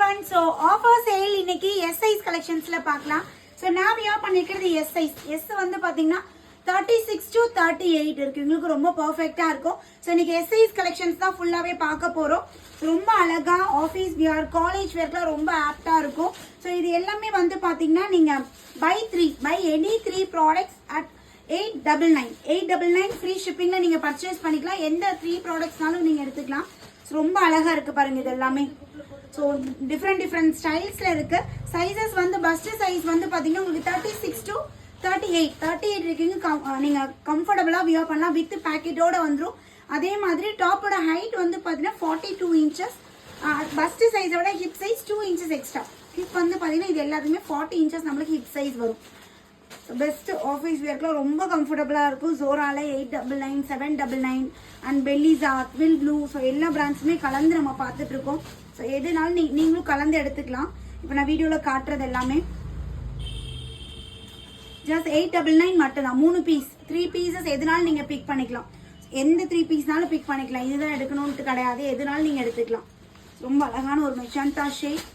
everyone. So offer sale இன்னைக்கு S size collectionsல பார்க்கலாம். So நான் வியர் பண்ணிக்கிறது S size. S வந்து பாத்தீங்கன்னா 36 to 38 இருக்கு. உங்களுக்கு ரொம்ப பெர்ஃபெக்ட்டா இருக்கும். So இன்னைக்கு S size collections தான் ஃபுல்லாவே பார்க்க போறோம். ரொம்ப அழகா ஆபீஸ் வியர், காலேஜ் வியர்ல ரொம்ப ஆப்டா இருக்கும். So இது எல்லாமே வந்து பாத்தீங்கன்னா நீங்க buy any 3 products at 899 free shippingல நீங்க purchase பண்ணிக்கலாம். எந்த 3 productsனாலும் நீங்க எடுத்துக்கலாம். ரொம்ப அழகா இருக்கு பாருங்க இது எல்லாமே. ஸோ டிஃப்ரெண்ட் ஸ்டைல்ஸ்ல இருக்கு. சைஸஸ் வந்து பஸ்ட் சைஸ் வந்து பாத்தீங்கன்னா உங்களுக்கு 36 to 38 இருக்குங்க. நீங்க கம்ஃபர்டபுளா வியர் பண்ணலாம். வித் பேக்கெட்டோட வந்துடும். அதே மாதிரி டாப்போட ஹைட் வந்து பாத்தீங்கன்னா 42 இன்ச்சஸ். பஸ்ட் சைஸோட hip size 2 inches extra. Hip வந்து பாத்தீங்கன்னா இது எல்லாத்துக்குமே 40 இன்ச்சஸ் நம்மளுக்கு ஹிப் சைஸ் வரும். பெஸ்ட் ஆஃபீஸ் வியர்க்குலாம் ரொம்ப கம்ஃபர்டபுளாக இருக்கும். ஜோரால 899, 799 அண்ட் பெல்லிஸா, வில் ப்ளூ, ஸோ எல்லா பிராண்ட்ஸுமே கலந்து நம்ம பார்த்துட்டு இருக்கோம். ஸோ எதுனாலும் நீங்களும் கலந்து எடுத்துக்கலாம். இப்போ நான் வீடியோவில் காட்டுறது எல்லாமே ஜஸ்ட் 899 மட்டும்தான். 3 பீஸ், 3 பீசஸ் எதுனாலும் நீங்கள் பிக் பண்ணிக்கலாம். எந்த 3 பீஸ்னாலும் பிக் பண்ணிக்கலாம். இதுதான் எடுக்கணும்ட்டு கிடையாது, எதுனாலும் நீங்கள் எடுத்துக்கலாம். ரொம்ப அழகான ஒரு மெஜந்தா ஷேட்.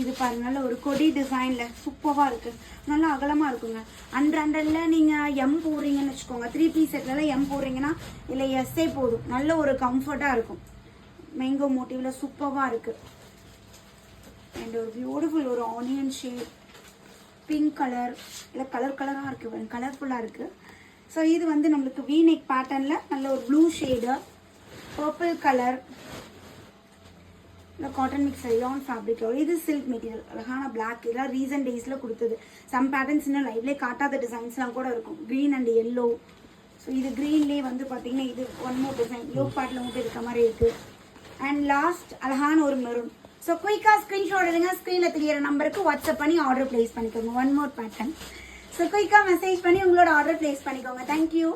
இது பாருங்க, நல்ல ஒரு கொடி டிசைன்ல சூப்பரா இருக்கு. நல்லா அகலமா இருக்குங்க. அண்ட்ரண்டல்ல நீங்க எம் போடுறீங்கன்னு வச்சுக்கோங்க. 3 பீஸ் செட்ல எம் போடுறீங்கன்னா இல்ல எஸ்ஏ போதும். நல்ல ஒரு கம்ஃபர்ட்டா இருக்கும். மேங்கோ மோட்டிவ்ல சூப்பரா இருக்கு. அண்ட் ஒரு பியூட்டிஃபுல் ஒரு ஆனியன் ஷேட், பிங்க் கலர், இல்ல கலரா இருக்கு, கலர்ஃபுல்லா இருக்கு. ஸோ இது வந்து நம்மளுக்கு வி நெக் பேட்டர்ன்ல நல்ல ஒரு blue shade, purple colour, cotton mix rayon fabric. இது சில்க் மெட்டீரியல், அழகான பிளாக். இதெல்லாம் ரீசன்ட் டேஸ்ல கொடுத்தது. சம் பேட்டர்ன்ஸ் இன்னும் லைவ்லேயே காட்டாத டிசைன்ஸ்லாம் கூட இருக்கும். Green and yellow. ஸோ இது க்ரீன்லேயே வந்து பார்த்தீங்கன்னா இது ஒன் மோர் டிசைன் யோ பார்ட்டில் மட்டும் இருக்க மாதிரி இருக்கு. அண்ட் லாஸ்ட் அழகான ஒரு மெரூன். ஸோ குயிக்காக ஸ்க்ரீன்ஷாட் எடுங்க. ஸ்க்ரீனில் தெரியிற நம்பருக்கு வாட்ஸ்அப் பண்ணி ஆர்டர் பிளேஸ் பண்ணிக்கோங்க. One more pattern. ஸோ குயிக்காக மெசேஜ் பண்ணி உங்களோட ஆர்டர் பிளேஸ் பண்ணிக்கோங்க. தேங்க்யூ.